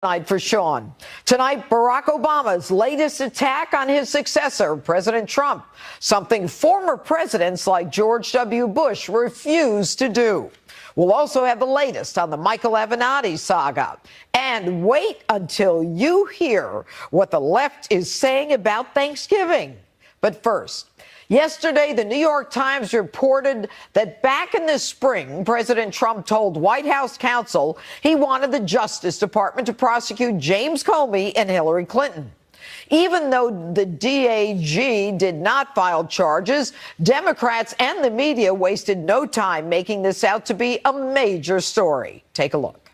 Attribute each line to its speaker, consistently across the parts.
Speaker 1: Night for Sean. Tonight, Barack Obama's latest attack on his successor, President Trump, something former presidents like George W. Bush refused to do. We'll also have the latest on the Michael Hannity saga. And wait until you hear what the left is saying about Thanksgiving. But first, yesterday, the New York Times reported that back in the spring, President Trump told White House counsel he wanted the Justice Department to prosecute James Comey and Hillary Clinton. Even though the DAG did not file charges, Democrats and the media wasted no time making this out to be a major story. Take a look.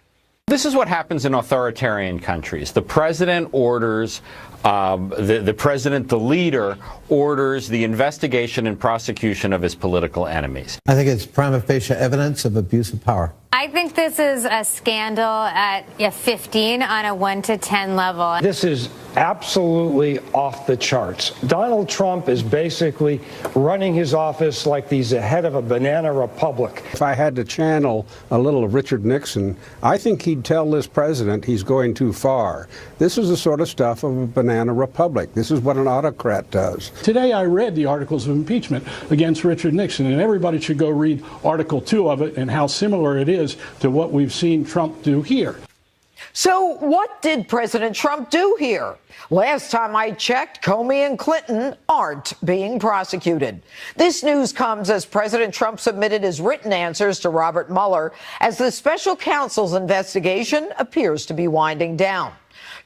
Speaker 2: This is what happens in authoritarian countries. The president orders, the leader orders the investigation and prosecution of his political enemies.
Speaker 3: I think it's prima facie evidence of abuse of power.
Speaker 4: I think this is a scandal at 15 on a 1 to 10 level.
Speaker 5: This is absolutely off the charts. Donald Trump is basically running his office like he's the head of a banana republic.
Speaker 6: If I had to channel a little of Richard Nixon, I think he'd tell this president he's going too far. This is the sort of stuff of a banana republic. This is what an autocrat does.
Speaker 7: Today I read the articles of impeachment against Richard Nixon, and everybody should go read Article 2 of it and how similar it is to what we've seen Trump do here.
Speaker 1: So what did President Trump do here? Last time I checked, Comey and Clinton aren't being prosecuted. This news comes as President Trump submitted his written answers to Robert Mueller as the special counsel's investigation appears to be winding down.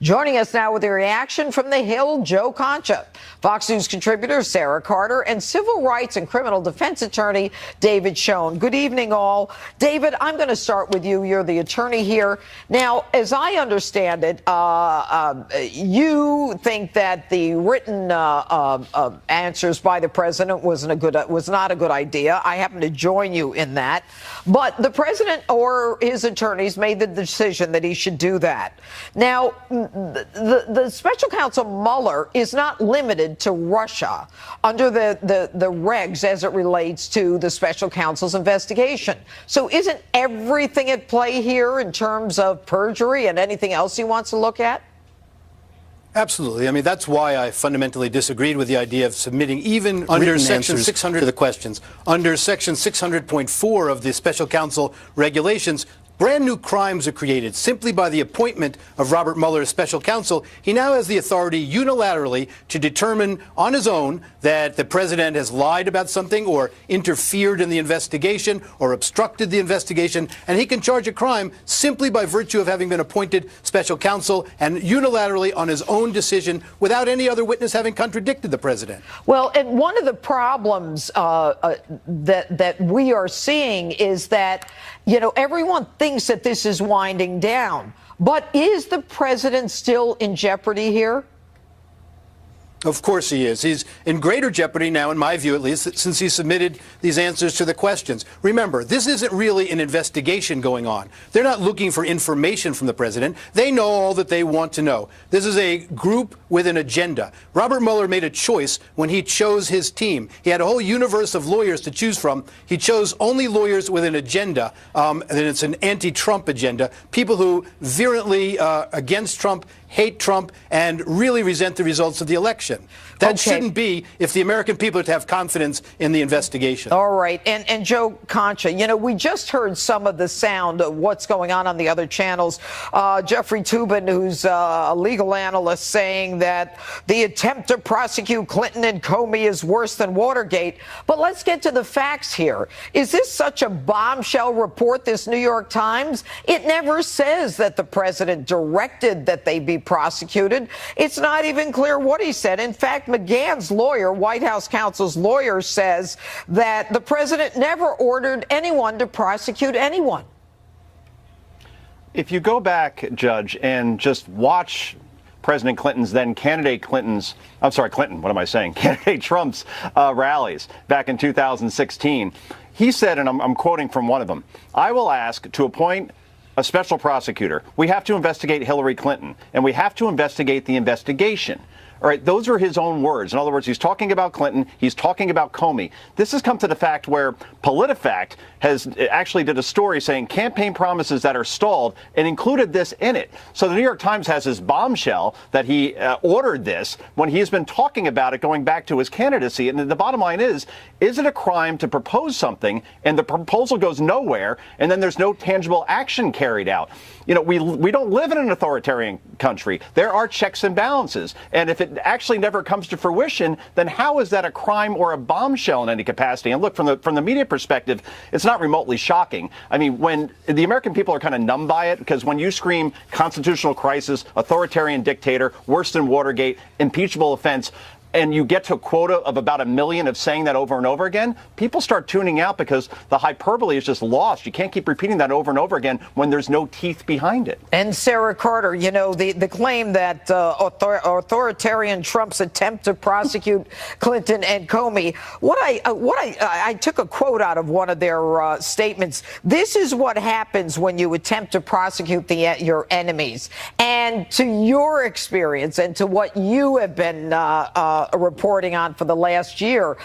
Speaker 1: Joining us now with a reaction from the Hill, Joe Concha, Fox News contributor Sarah Carter, and civil rights and criminal defense attorney David Schoen. Good evening, all. David, I'm going to start with you. You're the attorney here. Now, as I understand it, you think that the written answers by the president was not a good idea. I happen to join you in that. But the president or his attorneys made the decision that he should do that. Now, the special counsel Mueller is not limited to Russia under the regs as it relates to the special counsel's investigation. So isn't everything at play here in terms of perjury and anything else he wants to look at?
Speaker 8: Absolutely. I mean, that's why I fundamentally disagreed with the idea of submitting even under Section 600 of the questions. Under Section 600.4 of the special counsel regulations, brand new crimes are created simply by the appointment of Robert Mueller as special counsel. He now has the authority unilaterally to determine on his own that the president has lied about something or interfered in the investigation or obstructed the investigation, and he can charge a crime simply by virtue of having been appointed special counsel and unilaterally on his own decision without any other witness having contradicted the president.
Speaker 1: Well, and one of the problems that we are seeing is that, everyone thinks that this is winding down. But is the president still in jeopardy here?
Speaker 8: Of course he is. He's in greater jeopardy now, in my view at least, since he submitted these answers to the questions. Remember, this isn't really an investigation going on. They're not looking for information from the president. They know all that they want to know. This is a group with an agenda. Robert Mueller made a choice when he chose his team. He had a whole universe of lawyers to choose from. He chose only lawyers with an agenda, and it's an anti-Trump agenda, people who virulently against Trump, hate Trump, and really resent the results of the election. That shouldn't be if the American people are to have confidence in the investigation.
Speaker 1: All right. And Joe Concha, we just heard some of the sound of what's going on the other channels. Jeffrey Toobin, who's a legal analyst, saying that the attempt to prosecute Clinton and Comey is worse than Watergate. But let's get to the facts here. Is this such a bombshell report, this New York Times? It never says that the president directed that they be prosecuted. It's not even clear what he said. In fact, McGahn's lawyer, White House counsel's lawyer, says that the president never ordered anyone to prosecute anyone.
Speaker 9: If you go back, Judge, and just watch President Clinton's, then candidate Clinton's, Clinton, what am I saying? Candidate Trump's rallies back in 2016, he said, and I'm quoting from one of them, "I will ask to appoint a special prosecutor. We have to investigate Hillary Clinton, and we have to investigate the investigation." All right, those are his own words. In other words, he's talking about Clinton. He's talking about Comey. This has come to the fact where PolitiFact has actually did a story saying campaign promises that are stalled and included this in it. So the New York Times has this bombshell that he ordered this when he's been talking about it going back to his candidacy. And the bottom line is it a crime to propose something and the proposal goes nowhere and then there's no tangible action carried out? You know, we don't live in an authoritarian country. There are checks and balances. And if it actually never comes to fruition, then how is that a crime or a bombshell in any capacity? And look, from the media perspective, it's not remotely shocking. I mean, when the American people are kind of numb by it, because when you scream constitutional crisis, authoritarian dictator, worse than Watergate, impeachable offense, and you get to a quota of about 1 million of saying that over and over again, people start tuning out because the hyperbole is just lost. You can't keep repeating that over and over again when there's no teeth behind it.
Speaker 1: And Sarah Carter, you know, the claim that authoritarian Trump's attempt to prosecute Clinton and Comey, I took a quote out of one of their statements. This is what happens when you attempt to prosecute your enemies. And to your experience and to what you have been reporting on for the last year.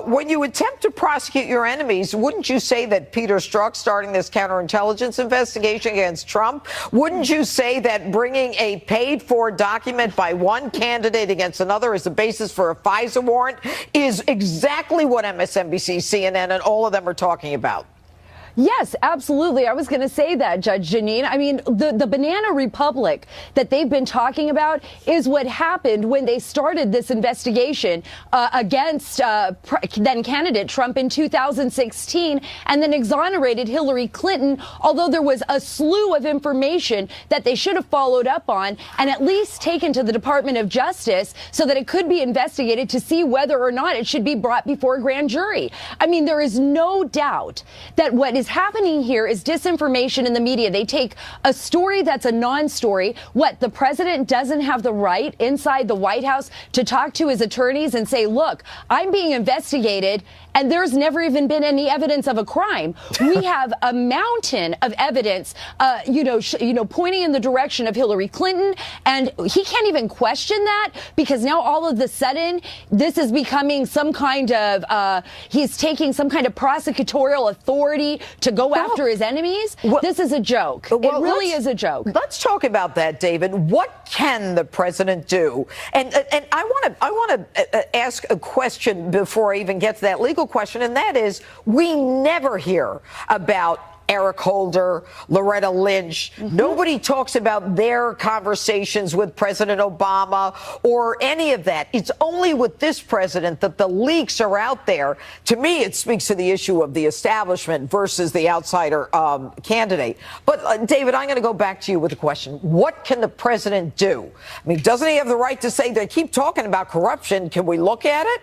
Speaker 1: When you attempt to prosecute your enemies, wouldn't you say that Peter Strzok starting this counterintelligence investigation against Trump, wouldn't you say that bringing a paid-for document by one candidate against another as the basis for a FISA warrant is exactly what MSNBC, CNN, and all of them are talking about?
Speaker 10: Yes, absolutely. I was going to say that, Judge Janine. I mean, the banana republic that they've been talking about is what happened when they started this investigation against then candidate Trump in 2016 and then exonerated Hillary Clinton, although there was a slew of information that they should have followed up on and at least taken to the Department of Justice so that it could be investigated to see whether or not it should be brought before a grand jury. I mean, there is no doubt that what is happening here is disinformation in the media. They take a story that's a non-story. What, the president doesn't have the right inside the White House to talk to his attorneys and say, look, I'm being investigated and there's never even been any evidence of a crime. We have a mountain of evidence, pointing in the direction of Hillary Clinton, and he can't even question that because now all of a sudden this is becoming some kind of, he's taking some kind of prosecutorial authority to go after his enemies. This is a joke. It really is a joke.
Speaker 1: Let's talk about that, David. What can the president do? And I want to ask a question before I even get to that legal question, and that is, we never hear about Eric Holder, Loretta Lynch. Nobody talks about their conversations with President Obama or any of that. It's only with this president that the leaks are out there. To me, it speaks to the issue of the establishment versus the outsider candidate. But, David, I'm going to go back to you with a question. What can the president do? I mean, doesn't he have the right to say, they keep talking about corruption, can we look at it?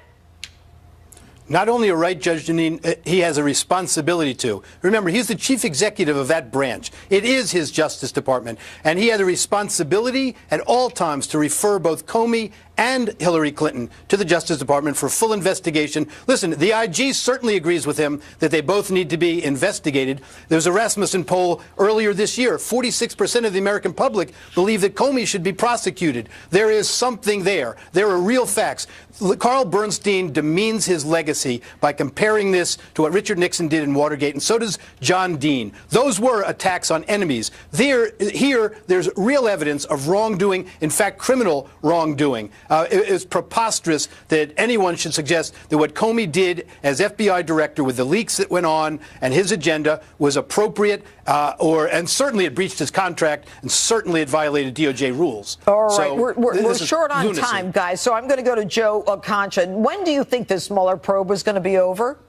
Speaker 8: Not only a right, Judge Janine, he has a responsibility to. Remember, he's the chief executive of that branch. It is his Justice Department. And he had a responsibility at all times to refer both Comey and Hillary Clinton to the Justice Department for full investigation. Listen, the IG certainly agrees with him that they both need to be investigated. There was a Rasmussen poll earlier this year. 46% of the American public believe that Comey should be prosecuted. There is something there. There are real facts. Carl Bernstein demeans his legacy by comparing this to what Richard Nixon did in Watergate, and so does John Dean. Those were attacks on enemies. Here, there's real evidence of wrongdoing, in fact, criminal wrongdoing. It's preposterous that anyone should suggest that what Comey did as FBI director with the leaks that went on and his agenda was appropriate, and certainly it breached his contract, and certainly it violated DOJ rules.
Speaker 1: All right,
Speaker 8: so
Speaker 1: we're short on
Speaker 8: lunacy.
Speaker 1: time, guys, so I'm going to go to Joe Concha. When do you think this Mueller probe is going to be over?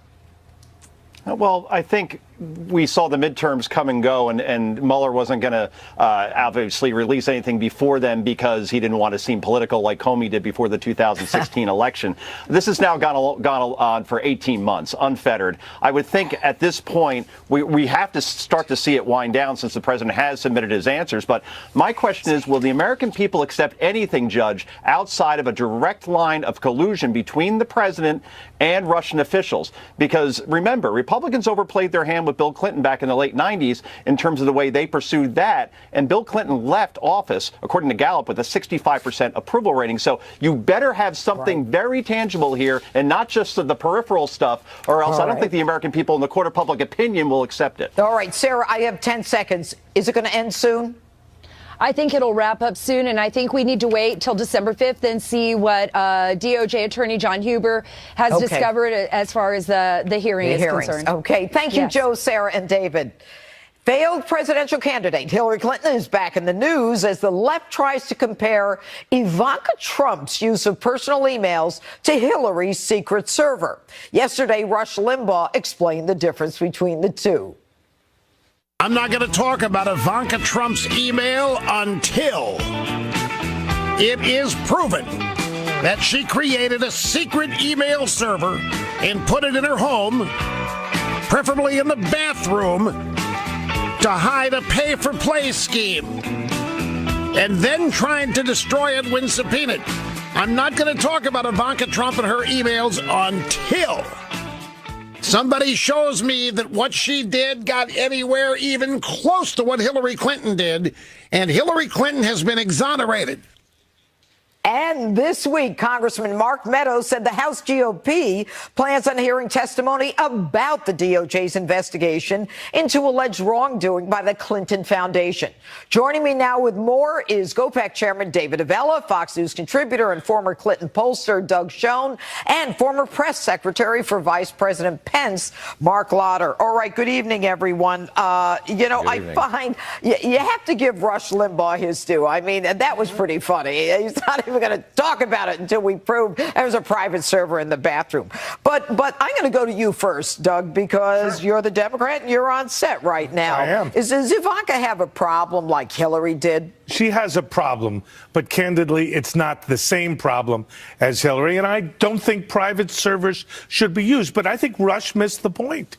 Speaker 9: Well, I think we saw the midterms come and go, and Mueller wasn't going to obviously release anything before then because he didn't want to seem political like Comey did before the 2016 election. This has now gone on for 18 months, unfettered. I would think at this point we have to start to see it wind down since the president has submitted his answers. But my question is, will the American people accept anything, Judge, outside of a direct line of collusion between the president and Russian officials? Because remember, Republicans overplayed their hand with with Bill Clinton back in the late 90s in terms of the way they pursued that. And Bill Clinton left office, according to Gallup, with a 65% approval rating. So you better have something very tangible here and not just the peripheral stuff, or else I don't think the American people in the court of public opinion will accept it.
Speaker 1: All right, Sarah, I have 10 seconds. Is it going to end soon?
Speaker 10: I think it'll wrap up soon, and I think we need to wait till December 5th and see what DOJ Attorney John Huber has discovered as far as the hearing is concerned.
Speaker 1: Okay, thank you, Joe, Sarah, and David. Failed presidential candidate Hillary Clinton is back in the news as the left tries to compare Ivanka Trump's use of personal emails to Hillary's secret server. Yesterday, Rush Limbaugh explained the difference between the two.
Speaker 11: I'm not going to talk about Ivanka Trump's email until it is proven that she created a secret email server and put it in her home, preferably in the bathroom, to hide a pay-for-play scheme, and then trying to destroy it when subpoenaed. I'm not going to talk about Ivanka Trump and her emails until somebody shows me that what she did got anywhere even close to what Hillary Clinton did, and Hillary Clinton has been exonerated.
Speaker 1: And this week, Congressman Mark Meadows said the House GOP plans on hearing testimony about the DOJ's investigation into alleged wrongdoing by the Clinton Foundation. Joining me now with more is GOPAC Chairman David Avella, Fox News contributor and former Clinton pollster Doug Schoen, and former press secretary for Vice President Pence, Mark Lauder. All right, good evening, everyone. I find you have to give Rush Limbaugh his due. I mean, that was pretty funny. He's not even going to talk about it until we prove there was a private server in the bathroom. But I'm going to go to you first, Doug, because you're the Democrat and you're on set right now.
Speaker 12: I am.
Speaker 1: Does Ivanka have a problem like Hillary did?
Speaker 12: She has a problem, but candidly, it's not the same problem as Hillary. And I don't think private servers should be used. But I think Rush missed the point.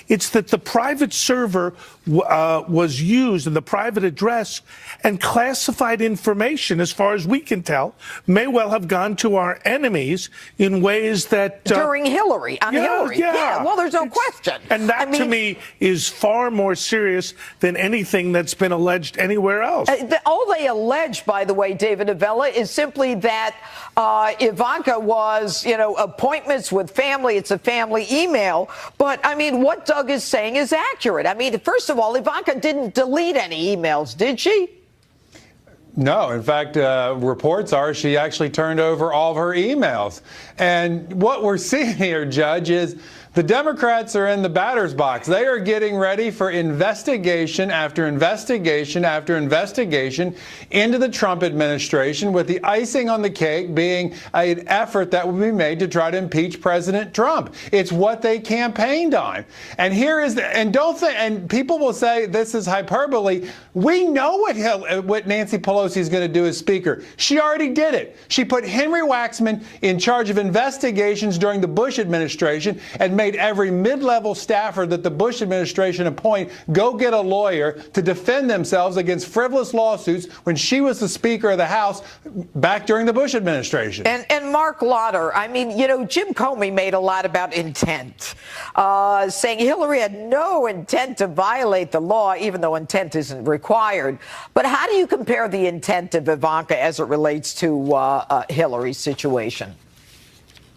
Speaker 12: It's that the private server was used in the private address, and classified information, as far as we can tell, may well have gone to our enemies in ways that
Speaker 1: during Hillary, Hillary. Yeah, well, there's no question.
Speaker 12: And that, to me, is far more serious than anything that's been alleged anywhere else.
Speaker 1: All they allege, by the way, David Avella, is simply that Ivanka was, appointments with family. It's a family email. But, I mean, what Doug is saying is accurate. I mean, first of all, Ivanka didn't delete any emails, did she?
Speaker 13: No. In fact, reports are she actually turned over all of her emails. And what we're seeing here, Judge, is the Democrats are in the batter's box. They are getting ready for investigation after investigation after investigation into the Trump administration, with the icing on the cake being an effort that will be made to try to impeach President Trump. It's what they campaigned on. And here is and people will say this is hyperbole. We know what Nancy Pelosi is going to do as Speaker. She already did it. She put Henry Waxman in charge of investigations during the Bush administration and made every mid-level staffer that the Bush administration appoint go get a lawyer to defend themselves against frivolous lawsuits when she was the Speaker of the House back during the Bush administration.
Speaker 1: And Mark Lauder, I mean, Jim Comey made a lot about intent, saying Hillary had no intent to violate the law, even though intent isn't required. But how do you compare the intent of Ivanka as it relates to Hillary's situation?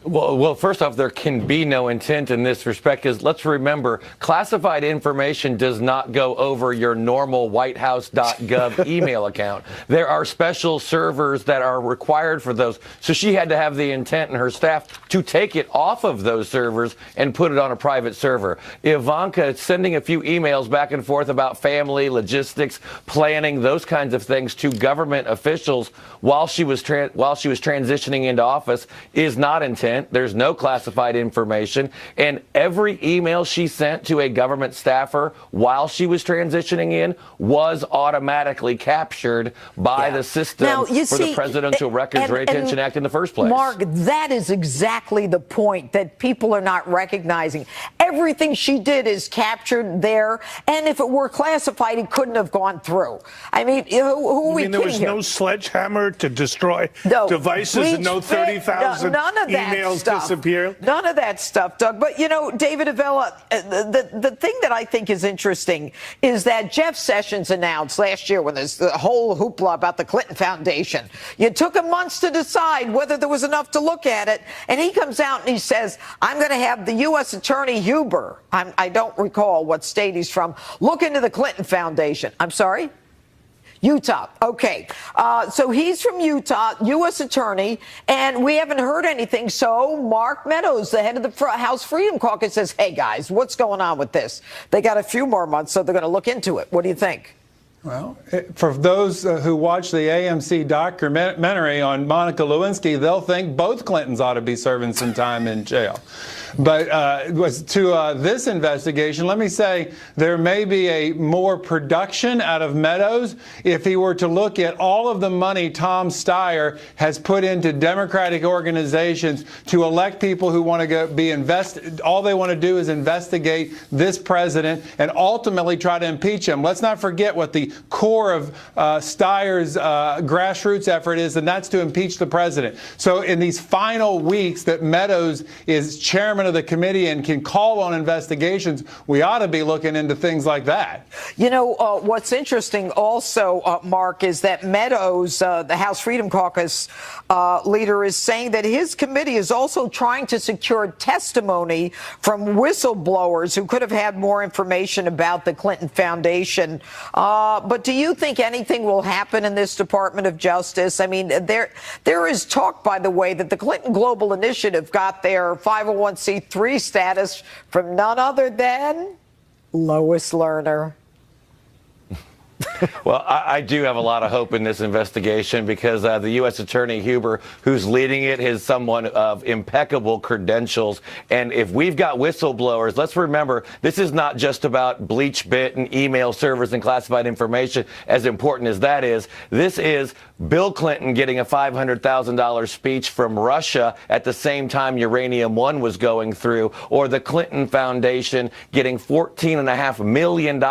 Speaker 14: Well, first off, there can be no intent in this respect, because let's remember, classified information does not go over your normal whitehouse.gov email account. There are special servers that are required for those. So she had to have the intent and her staff to take it off of those servers and put it on a private server. Ivanka sending a few emails back and forth about family, logistics, planning, those kinds of things to government officials while she was transitioning into office is not intent. There's no classified information. And every email she sent to a government staffer while she was transitioning in was automatically captured by the system for the Presidential Records Retention Act in the first place.
Speaker 1: Mark, that is exactly the point that people are not recognizing. everything she did is captured there. And if it were classified, it couldn't have gone through. I mean, who are we kidding
Speaker 12: there was
Speaker 1: here?
Speaker 12: no sledgehammer to destroy devices and no 30,000 emails disappear?
Speaker 1: None of that stuff, Doug. But, you know, David Avella, the thing that I think is interesting is that Jeff Sessions announced last year when there's the whole hoopla about the Clinton Foundation. You took him months to decide whether there was enough to look at it. And he comes out and he says, I'm going to have the U.S. Attorney Huber, I don't recall what state he's from, look into the Clinton Foundation. I'm sorry? Utah. Okay. So he's from Utah, U.S. Attorney, and we haven't heard anything. So Mark Meadows, the head of the House Freedom Caucus, says, hey, guys, what's going on with this? They got a few more months, so they're going to look into it. What do you think?
Speaker 13: Well, for those who watch the AMC documentary on Monica Lewinsky, they'll think both Clintons ought to be serving some time in jail. But to this investigation, let me say there may be a more production out of Meadows if he were to look at all of the money Tom Steyer has put into Democratic organizations to elect people who want to go be invested. All they want to do is investigate this president and ultimately try to impeach him. Let's not forget what the core of Steyer's grassroots effort is, and that's to impeach the president. So in these final weeks that Meadows is chairman of the committee and can call on investigations, we ought to be looking into things like that.
Speaker 1: You know, what's interesting also, Mark, is that Meadows, the House Freedom Caucus leader, is saying that his committee is also trying to secure testimony from whistleblowers who could have had more information about the Clinton Foundation. But do you think anything will happen in this Department of Justice? I mean, there is talk, by the way, that the Clinton Global Initiative got their 501c3 status from none other than Lois Lerner.
Speaker 14: Well, I do have a lot of hope in this investigation because the U.S. Attorney Huber, who's leading it, is someone of impeccable credentials. And if we've got whistleblowers, let's remember, this is not just about BleachBit and email servers and classified information, as important as that is. This is Bill Clinton getting a $500,000 speech from Russia at the same time Uranium One was going through, or the Clinton Foundation getting $14.5 million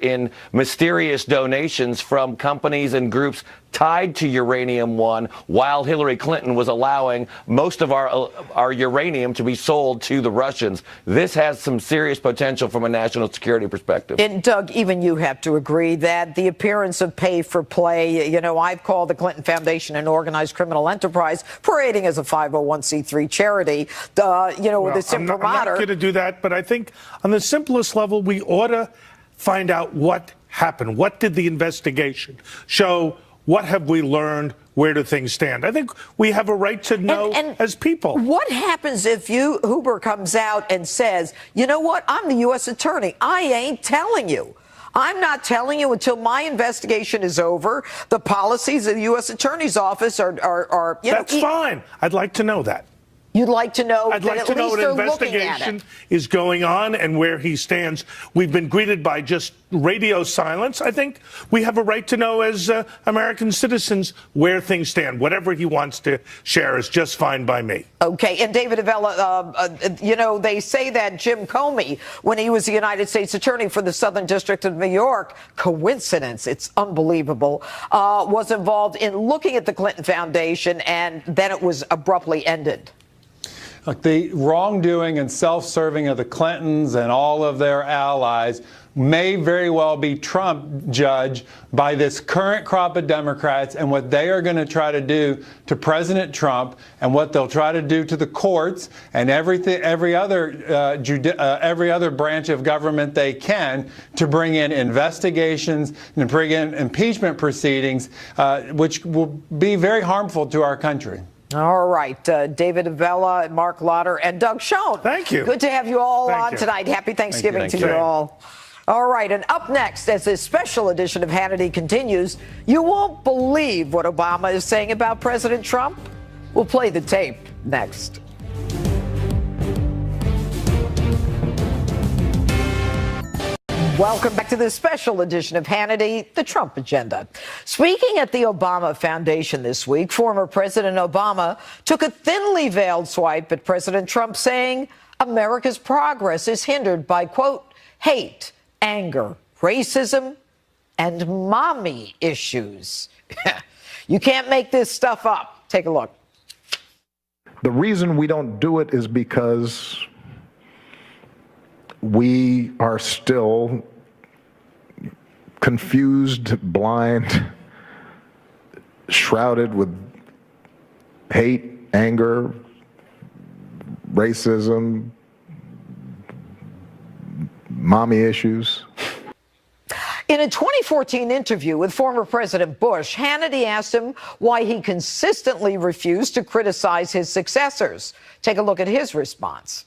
Speaker 14: in mysterious donations from companies and groups tied to Uranium One, while Hillary Clinton was allowing most of our uranium to be sold to the Russians. This has some serious potential from a national security perspective.
Speaker 1: And Doug, even you have to agree that the appearance of pay for play, you know, I've called the Clinton Foundation an organized criminal enterprise parading as a 501c3 charity, you know, with this imprimatur.
Speaker 12: I'm not going to do that, but I think on the simplest level, we ought to find out what happened. What did the investigation show? What have we learned? Where do things stand? I think we have a right to know as people.
Speaker 1: What happens if Huber comes out and says, you know what, I'm the U.S. Attorney. I ain't telling you. I'm not telling you until my investigation is over. The policies of the U.S. Attorney's Office are you know,
Speaker 12: that's fine. I'd like to know that.
Speaker 1: You'd like to know
Speaker 12: I'd
Speaker 1: that
Speaker 12: like
Speaker 1: at
Speaker 12: to know
Speaker 1: least
Speaker 12: what
Speaker 1: they're looking at
Speaker 12: investigation
Speaker 1: it.
Speaker 12: is going on and where he stands. We've been greeted by just radio silence. I think we have a right to know as American citizens where things stand. Whatever he wants to share is just fine by me.
Speaker 1: Okay. And David Avella, you know, they say that Jim Comey, when he was the United States Attorney for the Southern District of New York, coincidence, it's unbelievable, was involved in looking at the Clinton Foundation, and then it was abruptly ended.
Speaker 13: Look, the wrongdoing and self-serving of the Clintons and all of their allies may very well be Trump judged by this current crop of Democrats and what they are going to try to do to President Trump and what they'll try to do to the courts and every other branch of government they can to bring in investigations and bring in impeachment proceedings, which will be very harmful to our country.
Speaker 1: All right. David Avella, Mark Lauder, and Doug Schoen.
Speaker 12: Thank you.
Speaker 1: Good to have you all
Speaker 12: Thank
Speaker 1: on
Speaker 12: you.
Speaker 1: tonight. Happy Thanksgiving
Speaker 12: Thank
Speaker 1: to
Speaker 12: you.
Speaker 1: you all. All right. And up next, as this special edition of Hannity continues, you won't believe what Obama is saying about President Trump. We'll play the tape next. Welcome back to this special edition of Hannity, the Trump Agenda. Speaking at the Obama Foundation this week, former President Obama took a thinly veiled swipe at President Trump, saying, a America's progress is hindered by, quote, hate, anger, racism, and mommy issues. You can't make this stuff up. Take a look.
Speaker 15: The reason we don't do it is because we are still confused, blind, shrouded with hate, anger, racism, mommy issues.
Speaker 1: In a 2014 interview with former President Bush, Hannity asked him why he consistently refused to criticize his successors. Take a look at his response.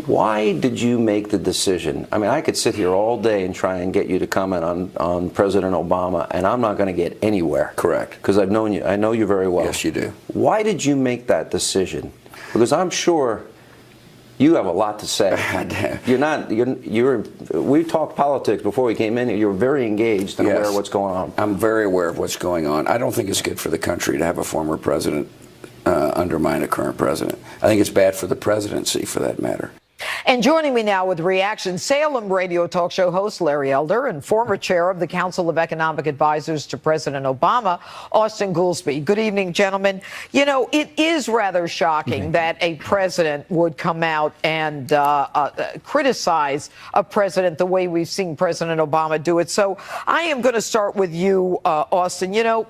Speaker 16: Why did you make the decision? I mean, I could sit here all day and try and get you to comment on President Obama, and I'm not going to get anywhere.
Speaker 17: Correct.
Speaker 16: Because I've known you. I know you very well.
Speaker 17: Yes, you do.
Speaker 16: Why did you make that decision? Because I'm sure you have a lot to say. We talked politics before we came in here. You're very engaged and aware of what's going on.
Speaker 17: I'm very aware of what's going on. I don't think it's good for the country to have a former president undermine a current president. I think it's bad for the presidency, for that matter.
Speaker 1: And joining me now with reaction, Salem radio talk show host Larry Elder and former chair of the Council of Economic Advisors to President Obama, Austin Goolsbee. Good evening, gentlemen. You know, it is rather shocking that a president would come out and criticize a president the way we've seen President Obama do it. So I am going to start with you, Austin. You know,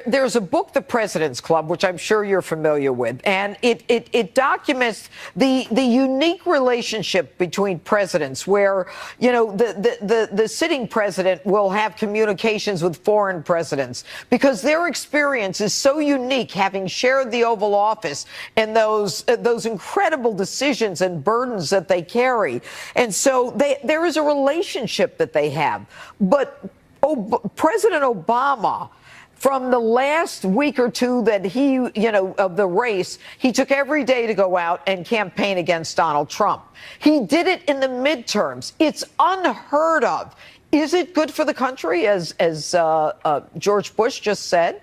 Speaker 1: there's a book, The President's Club, which I'm sure you're familiar with, and it documents the unique relationship between presidents where, you know, the sitting president will have communications with foreign presidents because their experience is so unique, having shared the Oval Office and those incredible decisions and burdens that they carry. And so there is a relationship that they have. But President Obama, from the last week or two that he, of the race, he took every day to go out and campaign against Donald Trump. He did it in the midterms. It's unheard of. Is it good for the country, as George Bush just said?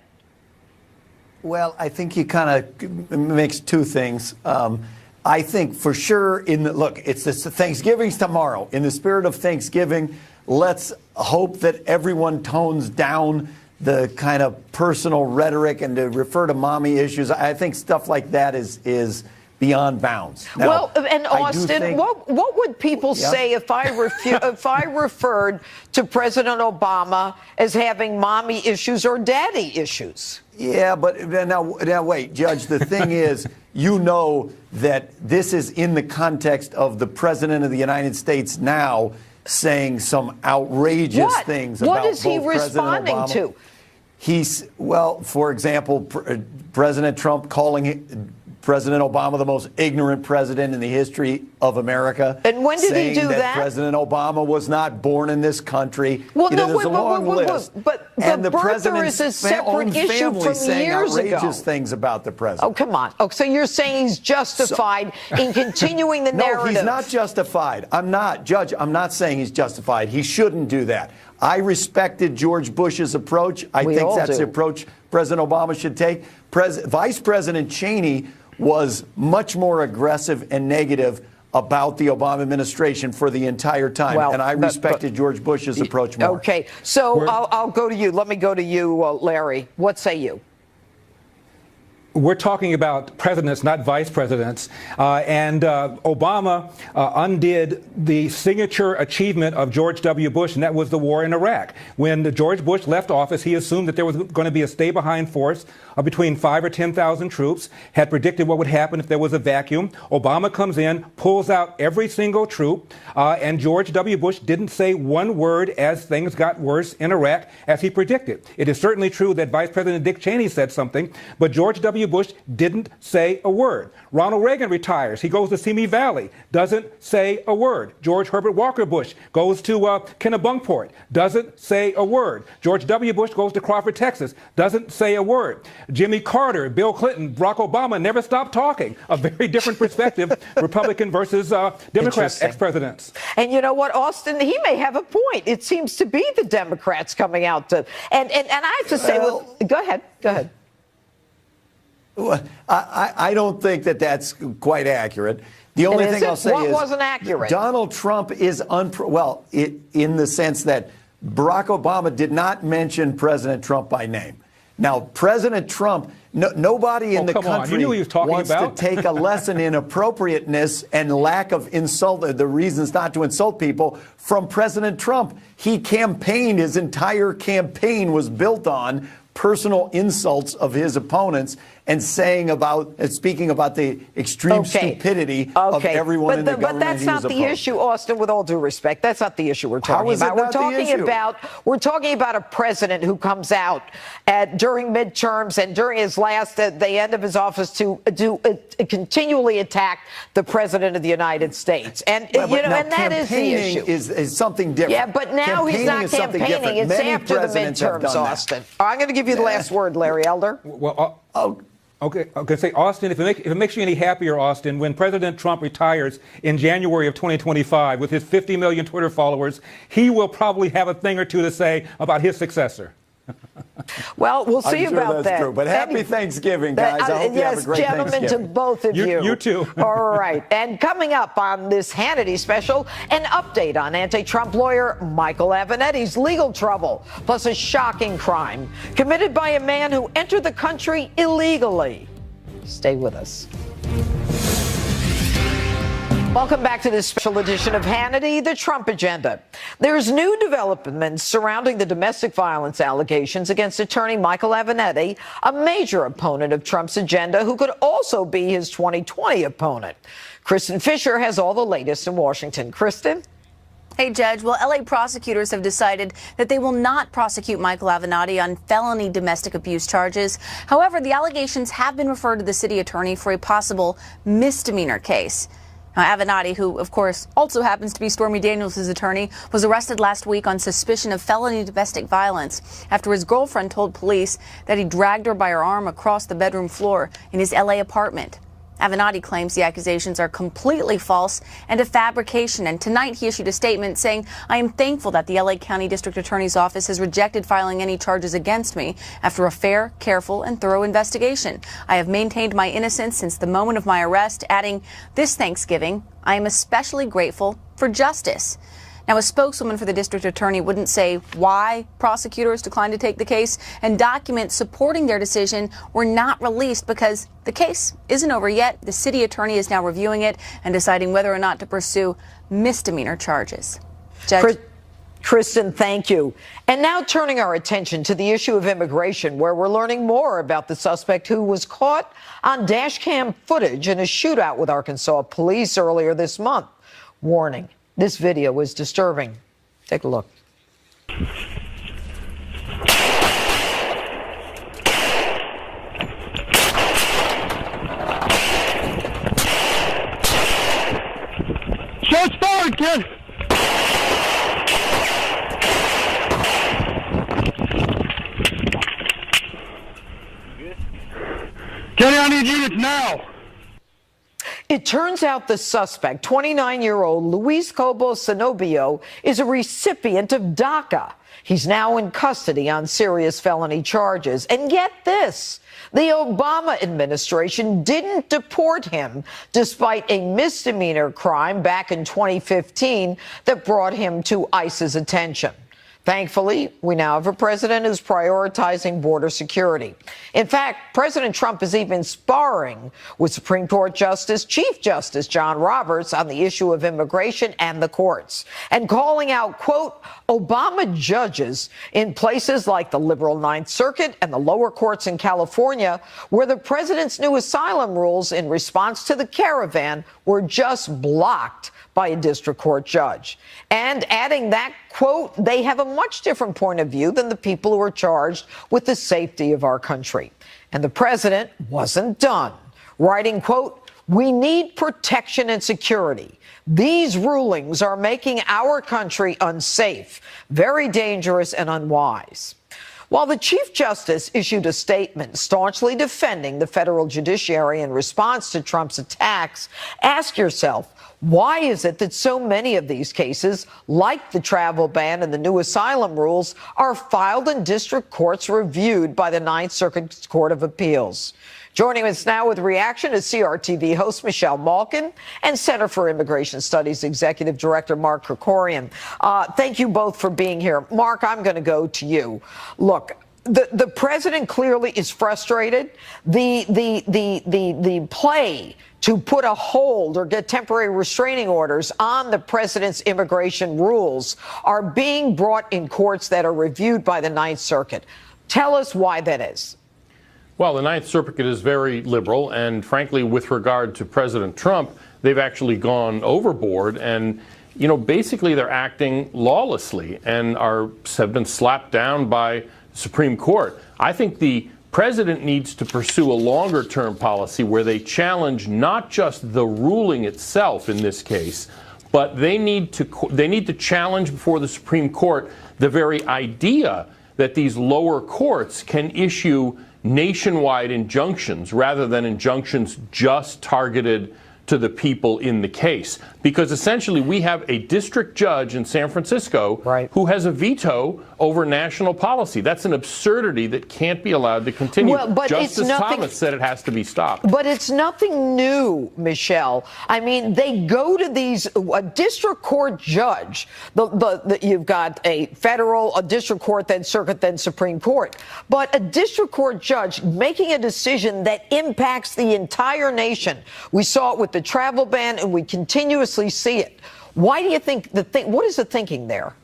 Speaker 18: Well, I think he kind of makes two things. I think for sure, it's Thanksgiving's tomorrow. In the spirit of Thanksgiving, let's hope that everyone tones down the kind of personal rhetoric and to refer to mommy issues. I think stuff like that is beyond bounds. Now,
Speaker 1: well, and Austin, what would people say if I referred to President Obama as having mommy issues or daddy issues?
Speaker 18: Yeah, but now wait, Judge, the thing is, you know that this is in the context of the President of the United States now saying some outrageous things about both President Obama.
Speaker 1: What is he responding to?
Speaker 18: For example, President Trump calling President Obama the most ignorant president in the history of America.
Speaker 1: And when did he do that?
Speaker 18: President Obama was not born in this country.
Speaker 1: Well,
Speaker 18: there's a long list.
Speaker 1: But the birther is a separate issue from years ago.
Speaker 18: Outrageous things about the president.
Speaker 1: Oh, come on. Oh, so you're saying he's justified in continuing the narrative?
Speaker 18: No, he's not justified. I'm not, Judge. I'm not saying he's justified. He shouldn't do that. I respected George Bush's approach. I think that's the approach President Obama should take. Vice President Cheney was much more aggressive and negative about the Obama administration for the entire time. And I respected George Bush's approach more.
Speaker 1: Okay. So I'll go to you. Let me go to you, Larry. What say you?
Speaker 19: We're talking about presidents, not vice presidents. And Obama undid the signature achievement of George W. Bush, and that was the war in Iraq. When George Bush left office, he assumed that there was going to be a stay-behind force of between 5,000 or 10,000 troops, had predicted what would happen if there was a vacuum. Obama comes in, pulls out every single troop, and George W. Bush didn't say one word as things got worse in Iraq as he predicted. It is certainly true that Vice President Dick Cheney said something, but George W. Bush didn't say a word. Ronald Reagan retires. He goes to Simi Valley, doesn't say a word. George Herbert Walker Bush goes to Kennebunkport, doesn't say a word. George W. Bush goes to Crawford, Texas, doesn't say a word. Jimmy Carter, Bill Clinton, Barack Obama never stopped talking. A very different perspective, Republican versus Democrat ex-presidents.
Speaker 1: And you know what, Austin, he may have a point. It seems to be the Democrats coming out to, and I have to say, go ahead.
Speaker 18: I don't think that that's quite accurate. The only thing I'll say is
Speaker 1: wasn't accurate.
Speaker 18: Donald Trump is in the sense that Barack Obama did not mention President Trump by name. Now, President Trump, nobody in the country wants to take a lesson in appropriateness and lack of insult, the reasons not to insult people from President Trump. He campaigned, his entire campaign was built on personal insults of his opponents and speaking about the extreme stupidity of everyone in the government.
Speaker 1: But that's not the issue, Austin, with all due respect. That's not the issue we're talking about. We're talking about a president who comes out during midterms and during his at the end of his office to continually attack the president of the United States. And, and that is the issue.
Speaker 18: Is something different.
Speaker 1: Yeah, but now he's not campaigning. It's after the midterms, Austin. I'm going to give you the last word, Larry Elder.
Speaker 19: Okay, say, Austin, if it makes you any happier, Austin, when President Trump retires in January of 2025 with his 50 million Twitter followers, he will probably have a thing or two to say about his successor.
Speaker 1: Well, we'll see about that.
Speaker 18: True. But happy Thanksgiving, guys. I hope you have a great
Speaker 1: gentlemen,
Speaker 18: Thanksgiving.
Speaker 1: to both of you.
Speaker 19: You too.
Speaker 1: All right. And coming up on this Hannity special, an update on anti-Trump lawyer Michael Avenatti's legal trouble, plus a shocking crime committed by a man who entered the country illegally. Stay with us. Welcome back to this special edition of Hannity, the Trump Agenda. There's new developments surrounding the domestic violence allegations against attorney Michael Avenatti, a major opponent of Trump's agenda who could also be his 2020 opponent. Kristen Fisher has all the latest in Washington. Kristen?
Speaker 20: Hey, Judge. Well, L.A. prosecutors have decided that they will not prosecute Michael Avenatti on felony domestic abuse charges. However, the allegations have been referred to the city attorney for a possible misdemeanor case. Now, Avenatti, who, of course, also happens to be Stormy Daniels' attorney, was arrested last week on suspicion of felony domestic violence after his girlfriend told police that he dragged her by her arm across the bedroom floor in his L.A. apartment. Avenatti claims the accusations are completely false and a fabrication, and tonight he issued a statement saying, "I am thankful that the L.A. County District Attorney's Office has rejected filing any charges against me after a fair, careful, and thorough investigation. I have maintained my innocence since the moment of my arrest," adding, "This Thanksgiving, I am especially grateful for justice." Now, a spokeswoman for the district attorney wouldn't say why prosecutors declined to take the case, and documents supporting their decision were not released because the case isn't over yet. The city attorney is now reviewing it and deciding whether or not to pursue misdemeanor charges. Judge?
Speaker 1: Kristen, thank you. And now turning our attention to the issue of immigration, where we're learning more about the suspect who was caught on dash cam footage in a shootout with Arkansas police earlier this month. Warning. This video is disturbing. Take a look.
Speaker 21: Shots fired, kid! Get on these units now!
Speaker 1: It turns out the suspect, 29-year-old Luis Cobo Zenobio, is a recipient of DACA. He's now in custody on serious felony charges. And get this, the Obama administration didn't deport him despite a misdemeanor crime back in 2015 that brought him to ICE's attention. Thankfully, we now have a president who's prioritizing border security. In fact, President Trump is even sparring with Supreme Court Chief Justice John Roberts on the issue of immigration and the courts, and calling out, quote, Obama judges in places like the liberal Ninth Circuit and the lower courts in California, where the president's new asylum rules in response to the caravan were just blocked by a district court judge. And adding that, quote, they have a much different point of view than the people who are charged with the safety of our country. And the president wasn't done, writing, quote, we need protection and security. These rulings are making our country unsafe, very dangerous and unwise. While the Chief Justice issued a statement staunchly defending the federal judiciary in response to Trump's attacks, ask yourself, Why is it that so many of these cases, like the travel ban and the new asylum rules, are filed in district courts reviewed by the Ninth Circuit Court of Appeals? Joining us now with reaction is CRTV host Michelle Malkin and Center for Immigration Studies Executive Director Mark Krikorian. Thank you both for being here. Mark, I'm going to go to you. Look, the president clearly is frustrated. The play to put a hold or get temporary restraining orders on the president's immigration rules are being brought in courts that are reviewed by the Ninth Circuit. Tell us why that is.
Speaker 2: Well, the Ninth Circuit is very liberal, and frankly, with regard to President Trump, they've actually gone overboard, and basically they're acting lawlessly and have been slapped down by the Supreme Court. I think the president needs to pursue a longer-term policy where they challenge not just the ruling itself in this case, but they need to challenge before the Supreme Court the very idea that these lower courts can issue nationwide injunctions rather than injunctions just targeted to the people in the case. Because essentially we have a district judge in San Francisco who has a veto over national policy. That's an absurdity that can't be allowed to continue.
Speaker 1: Well, but
Speaker 2: Justice Thomas said it has to be stopped.
Speaker 1: But it's nothing new, Michelle. I mean, they go to these, a district court judge, you've got a federal, a district court, then circuit, then Supreme Court. But a district court judge making a decision that impacts the entire nation. We saw it with the travel ban, and we continuously see it. Why do you think what is the thinking there?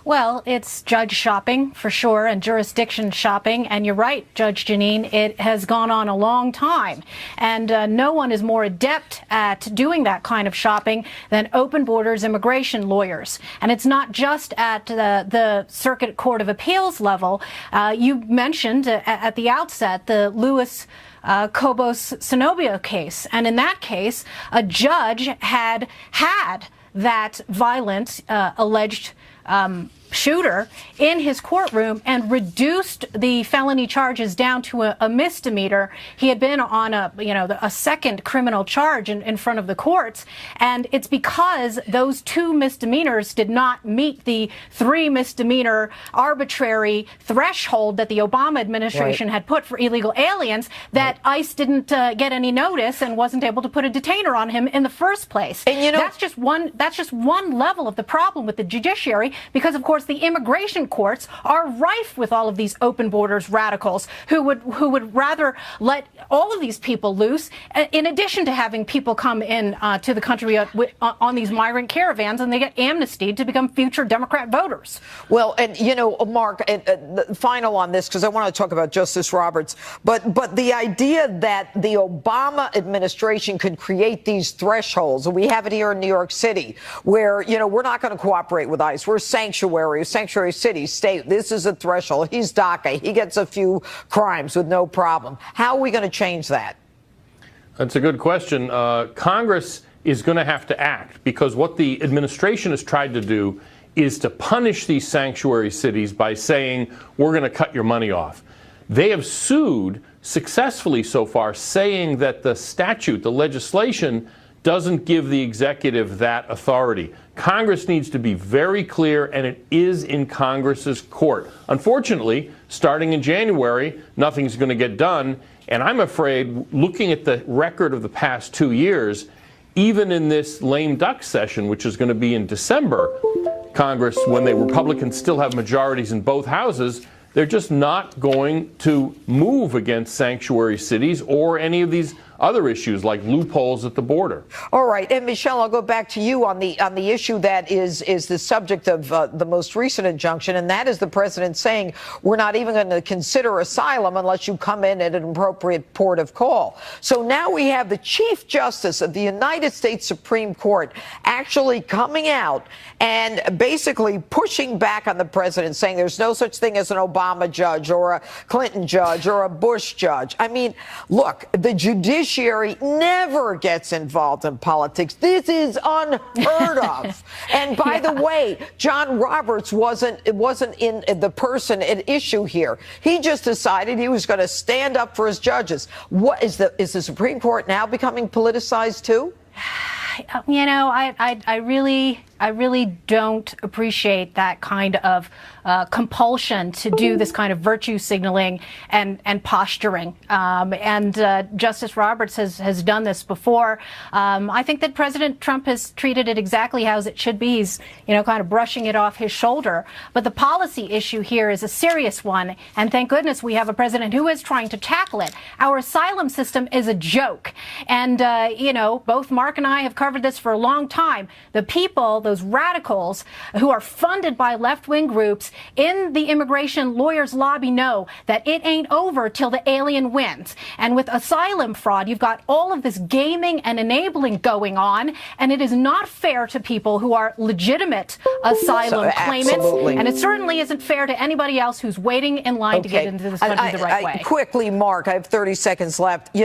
Speaker 22: Well, it's judge shopping for sure, and jurisdiction shopping. And you're right, Judge Janine, it has gone on a long time. And no one is more adept at doing that kind of shopping than open borders immigration lawyers. And it's not just at the Circuit Court of Appeals level. You mentioned at the outset the Lewis Cobos-Cenobio case. And in that case, a judge had that violent alleged shooter in his courtroom and reduced the felony charges down to a misdemeanor. He had been on a second criminal charge in front of the courts, and it's because those two misdemeanors did not meet the 3 misdemeanor arbitrary threshold that the Obama administration had put for illegal aliens that ICE didn't get any notice and wasn't able to put a detainer on him in the first place. And that's just one level of the problem with the judiciary, because of course the immigration courts are rife with all of these open borders radicals who would rather let all of these people loose, in addition to having people come in to the country on these migrant caravans, and they get amnestied to become future Democrat voters.
Speaker 1: Well, and Mark, final on this, because I want to talk about Justice Roberts, but the idea that the Obama administration could create these thresholds, and we have it here in New York City, where we're not going to cooperate with ICE. We're sanctuary city, state. This is a threshold. He's DACA. He gets a few crimes with no problem. How are we going to change that?
Speaker 2: That's a good question. Congress is going to have to act, because what the administration has tried to do is to punish these sanctuary cities by saying, we're going to cut your money off. They have sued successfully so far, saying that the statute, the legislation, doesn't give the executive that authority. Congress needs to be very clear, and it is in Congress's court. Unfortunately, starting in January, nothing's going to get done. And I'm afraid, looking at the record of the past 2 years, even in this lame duck session, which is going to be in December, Congress, when the Republicans still have majorities in both houses, they're just not going to move against sanctuary cities or any of these other issues like loopholes at the border.
Speaker 1: All right. And Michelle, I'll go back to you on the issue that is the subject of the most recent injunction, and that is the president saying we're not even going to consider asylum unless you come in at an appropriate port of call. So now we have the Chief Justice of the United States Supreme Court actually coming out and basically pushing back on the president, saying there's no such thing as an Obama judge or a Clinton judge or a Bush judge. I mean, look, the judiciary never gets involved in politics. This is unheard of. And by the way, John Roberts wasn't in the person at issue here. He just decided he was going to stand up for his judges. What is the Supreme Court now becoming politicized too?
Speaker 22: I really don't appreciate that kind of compulsion to do this kind of virtue signaling and posturing. Justice Roberts has done this before. I think that President Trump has treated it exactly as it should be. He's, kind of brushing it off his shoulder. But the policy issue here is a serious one. And thank goodness we have a president who is trying to tackle it. Our asylum system is a joke. And, both Mark and I have covered this for a long time. The people, those radicals who are funded by left-wing groups in the immigration lawyers lobby know that it ain't over till the alien wins. And with asylum fraud, you've got all of this gaming and enabling going on, and it is not fair to people who are legitimate asylum claimants.
Speaker 1: Absolutely.
Speaker 22: And it certainly isn't fair to anybody else who's waiting in line to get into this country the right way.
Speaker 1: Quickly, Mark, I have 30 seconds left.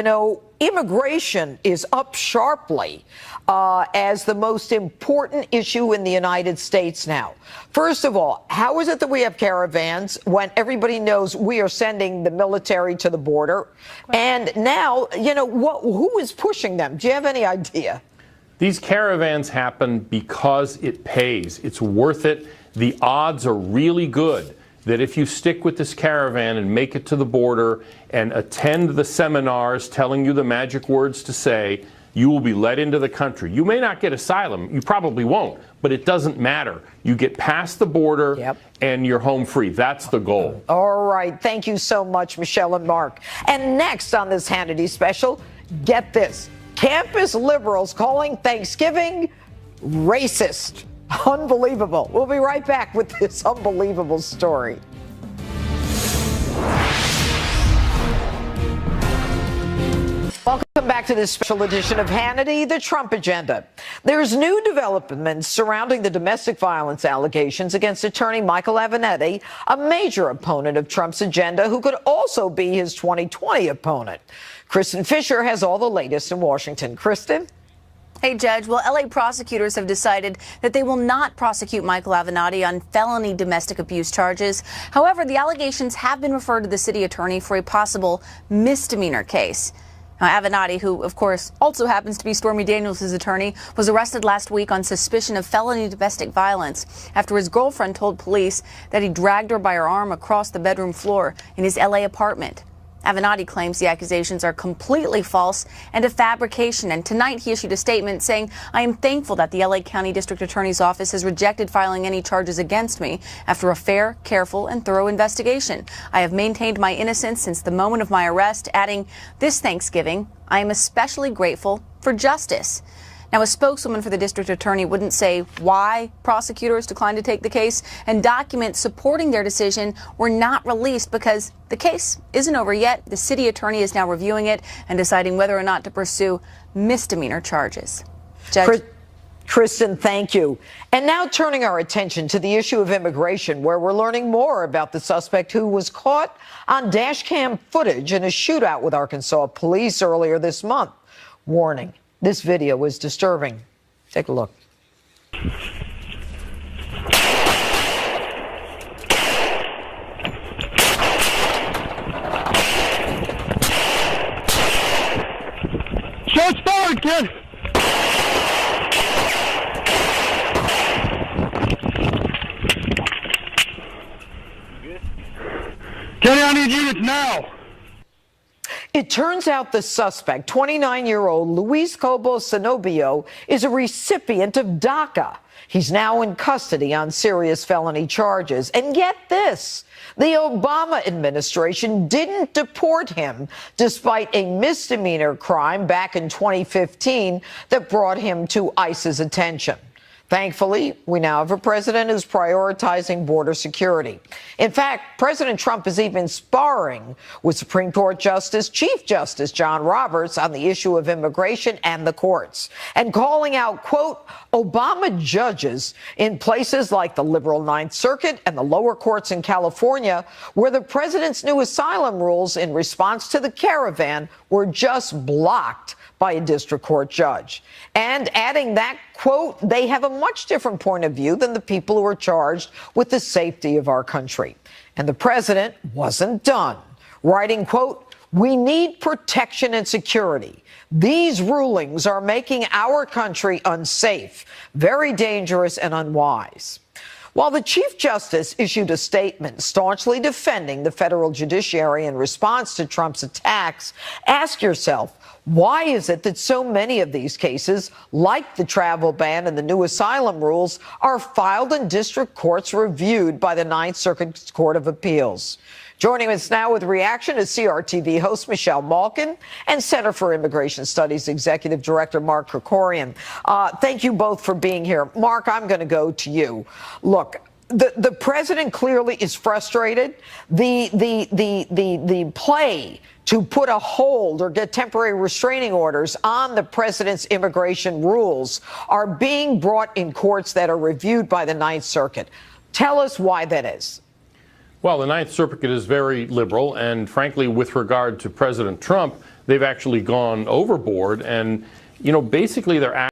Speaker 1: Immigration is up sharply as the most important issue in the United States now. First of all, how is it that we have caravans when everybody knows we are sending the military to the border? And now, who is pushing them? Do you have any idea?
Speaker 2: These caravans happen because it pays. It's worth it. The odds are really good that if you stick with this caravan and make it to the border and attend the seminars telling you the magic words to say, you will be let into the country. You may not get asylum. You probably won't, but it doesn't matter. You get past the border and you're home free. That's the goal.
Speaker 1: All right. Thank you so much, Michelle and Mark. And next on this Hannity special, get this. Campus liberals calling Thanksgiving racist. Unbelievable. We'll be right back with this unbelievable story. Welcome back to this special edition of Hannity, the Trump Agenda. There's new developments surrounding the domestic violence allegations against attorney Michael Avenatti, a major opponent of Trump's agenda who could also be his 2020 opponent. Kristen Fisher has all the latest in Washington. Kristen?
Speaker 20: Hey, Judge. Well, L.A. prosecutors have decided that they will not prosecute Michael Avenatti on felony domestic abuse charges. However, the allegations have been referred to the city attorney for a possible misdemeanor case. Now, Avenatti, who, of course, also happens to be Stormy Daniels' attorney, was arrested last week on suspicion of felony domestic violence after his girlfriend told police that he dragged her by her arm across the bedroom floor in his L.A. apartment. Avenatti claims the accusations are completely false and a fabrication, and tonight he issued a statement saying, "I am thankful that the L.A. County District Attorney's Office has rejected filing any charges against me after a fair, careful, and thorough investigation. I have maintained my innocence since the moment of my arrest," adding, "This Thanksgiving, I am especially grateful for justice." Now, a spokeswoman for the district attorney wouldn't say why prosecutors declined to take the case, and documents supporting their decision were not released because the case isn't over yet. The city attorney is now reviewing it and deciding whether or not to pursue misdemeanor charges. Judge?
Speaker 1: Kristen, thank you. And now turning our attention to the issue of immigration, where we're learning more about the suspect who was caught on dash cam footage in a shootout with Arkansas police earlier this month. Warning. This video is disturbing. Take a look.
Speaker 21: Shots fired, kid! Kenny, I need units now!
Speaker 1: It turns out the suspect, 29-year-old Luis Cobo Zenobio, is a recipient of DACA. He's now in custody on serious felony charges. And get this, the Obama administration didn't deport him despite a misdemeanor crime back in 2015 that brought him to ICE's attention. Thankfully, we now have a president who's prioritizing border security. In fact, President Trump is even sparring with Supreme Court Chief Justice John Roberts on the issue of immigration and the courts, and calling out, quote, Obama judges in places like the liberal Ninth Circuit and the lower courts in California, where the president's new asylum rules in response to the caravan were just blocked by a district court judge. And adding that, quote, they have a much different point of view than the people who are charged with the safety of our country. And the president wasn't done, writing, quote, We need protection and security. These rulings are making our country unsafe, very dangerous and unwise. While the Chief Justice issued a statement staunchly defending the federal judiciary in response to Trump's attacks, ask yourself, why is it that so many of these cases, like the travel ban and the new asylum rules, are filed in district courts reviewed by the Ninth Circuit Court of Appeals? Joining us now with reaction is CRTV host Michelle Malkin and Center for Immigration Studies Executive Director Mark Krikorian. Thank you both for being here. Mark, I'm going to go to you. Look, the president clearly is frustrated. The play to put a hold or get temporary restraining orders on the president's immigration rules are being brought in courts that are reviewed by the Ninth Circuit. Tell us why that is.
Speaker 2: Well, the Ninth Circuit is very liberal, and frankly, with regard to President Trump, they've actually gone overboard. And, you know, basically they're